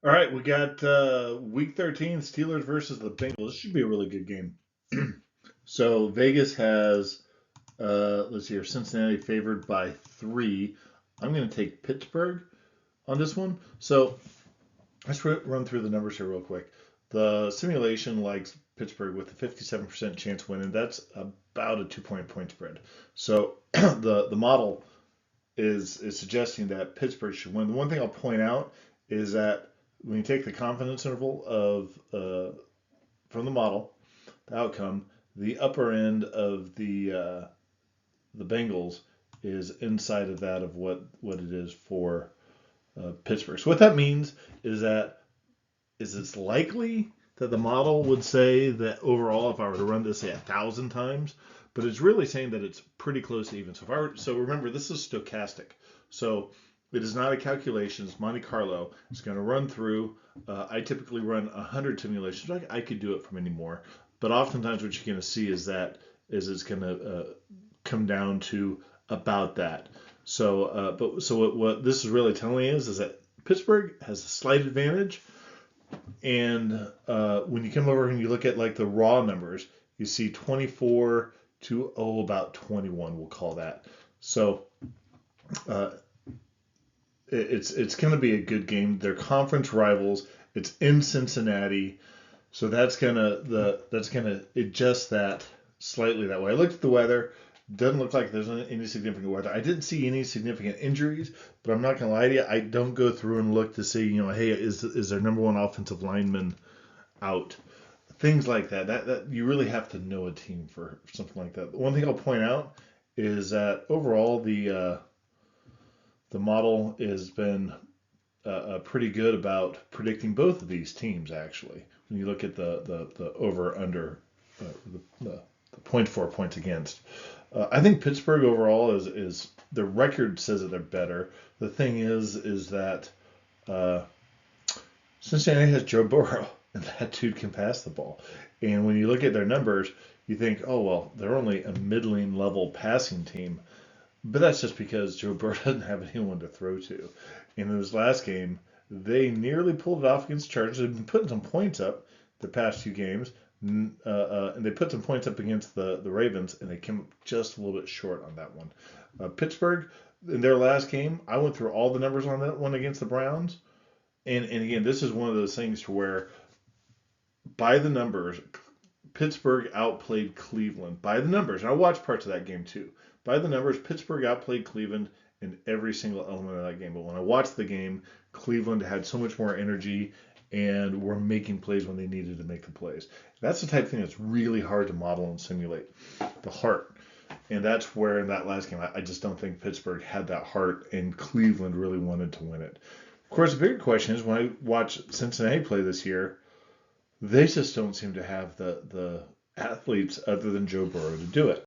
All right, we got week 13, Steelers versus the Bengals. This should be a really good game. So Vegas has, let's see here, Cincinnati favored by 3. I'm going to take Pittsburgh on this one. So let's run through the numbers here real quick. The simulation likes Pittsburgh with a 57% chance winning. That's about a 2-point spread. So the model is suggesting that Pittsburgh should win. The one thing I'll point out is that when you take the confidence interval of from the model, the outcome, the upper end of the Bengals is inside of that of what it is for Pittsburgh. So what that means is it's likely that the model would say that overall, if I were to run this say 1,000 times, but it's really saying that it's pretty close to even. So remember, this is stochastic. So it is not a calculation. It's Monte Carlo. It's going to run through. I typically run 100 simulations. I could do it for many more, but oftentimes what you're going to see is it's going to come down to about that. So, what this is really telling me is that Pittsburgh has a slight advantage, and when you come over and you look at like the raw numbers, you see 24 to about 21. We'll call that. So. It's going to be a good game. They're conference rivals. It's in Cincinnati, so that's gonna adjust that slightly that way. I looked at the weather. Doesn't look like there's any significant weather. I didn't see any significant injuries, but I'm not gonna lie to you. I don't go through and look to see, hey, is their number one offensive lineman out? Things like that. That you really have to know a team for something like that. One thing I'll point out is that overall the model has been pretty good about predicting both of these teams. Actually, when you look at the over under the 0.4 points against, I think Pittsburgh overall is the record says that they're better. The thing is that Cincinnati has Joe Burrow, and that dude can pass the ball. And when you look at their numbers, you think, oh well, they're only a middling level passing team. But that's just because Joe Burrow doesn't have anyone to throw to. In this last game, they nearly pulled it off against the Chargers. They've been putting some points up the past few games, and they put some points up against the Ravens, and they came just a little bit short on that one. Pittsburgh, in their last game, I went through all the numbers on that one against the Browns, and again, this is one of those things to where, by the numbers, Pittsburgh outplayed Cleveland. By the numbers, and I watched parts of that game too. By the numbers, Pittsburgh outplayed Cleveland in every single element of that game. But when I watched the game, Cleveland had so much more energy and were making plays when they needed to make the plays. That's the type of thing that's really hard to model and simulate, the heart. And that's where in that last game, I just don't think Pittsburgh had that heart, and Cleveland really wanted to win it. Of course, the bigger question is when I watch Cincinnati play this year, they just don't seem to have the athletes other than Joe Burrow to do it.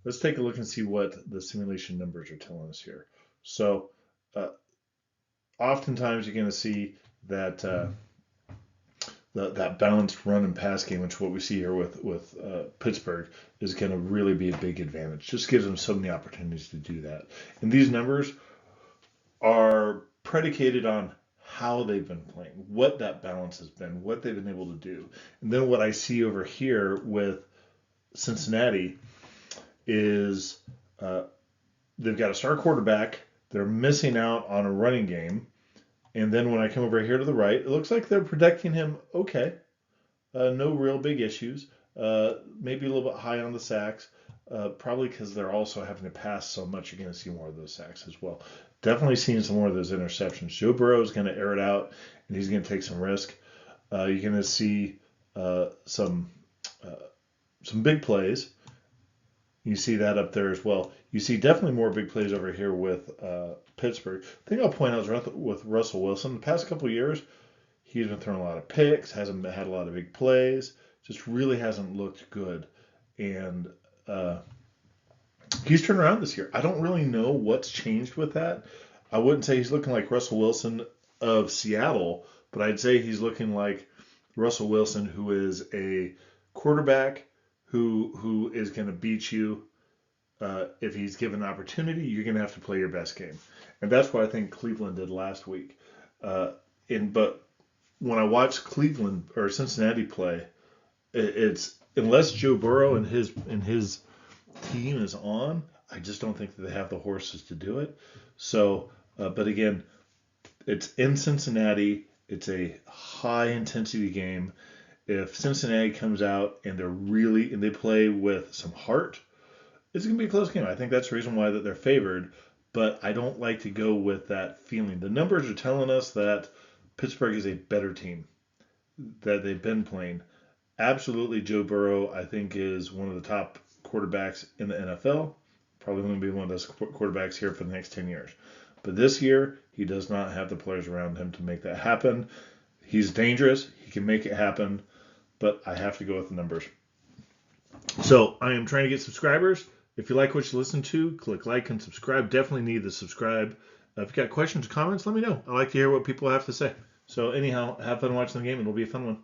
Let's take a look and see what the simulation numbers are telling us here. So, oftentimes you're going to see that that balanced run and pass game, which what we see here with Pittsburgh, is going to really be a big advantage. Just gives them so many opportunities to do that. And these numbers are predicated on how they've been playing, what that balance has been, what they've been able to do. And then what I see over here with Cincinnati is they've got a star quarterback. They're missing out on a running game. And then when I come over here to the right, it looks like they're protecting him okay. No real big issues. Maybe a little bit high on the sacks. Probably because they're also having to pass so much. You're going to see more of those sacks as well. Definitely seeing some more of those interceptions. Joe Burrow is going to air it out, and he's going to take some risk. You're going to see some big plays. You see that up there as well. You see definitely more big plays over here with Pittsburgh. The thing I'll point out is with Russell Wilson, the past couple of years, he's been throwing a lot of picks, hasn't had a lot of big plays, just really hasn't looked good. And he's turned around this year. I don't really know what's changed with that. I wouldn't say he's looking like Russell Wilson of Seattle, but I'd say he's looking like Russell Wilson, who is a quarterback who is going to beat you. If he's given an opportunity, you're going to have to play your best game. And that's what I think Cleveland did last week. But when I watch Cleveland or Cincinnati play, it's unless Joe Burrow and his team is on, I just don't think that they have the horses to do it. So, but again, it's in Cincinnati. It's a high intensity game. If Cincinnati comes out and they play with some heart, it's going to be a close game. I think that's the reason why that they're favored, but I don't like to go with that feeling. The numbers are telling us that Pittsburgh is a better team that they've been playing. Absolutely, Joe Burrow, I think, is one of the top quarterbacks in the NFL. Probably going to be one of those quarterbacks here for the next 10 years. But this year, he does not have the players around him to make that happen. He's dangerous. He can make it happen, but I have to go with the numbers. So I am trying to get subscribers. If you like what you listen to, click like and subscribe. Definitely need to subscribe. If you got questions or comments, let me know. I like to hear what people have to say. So anyhow, have fun watching the game. It'll be a fun one.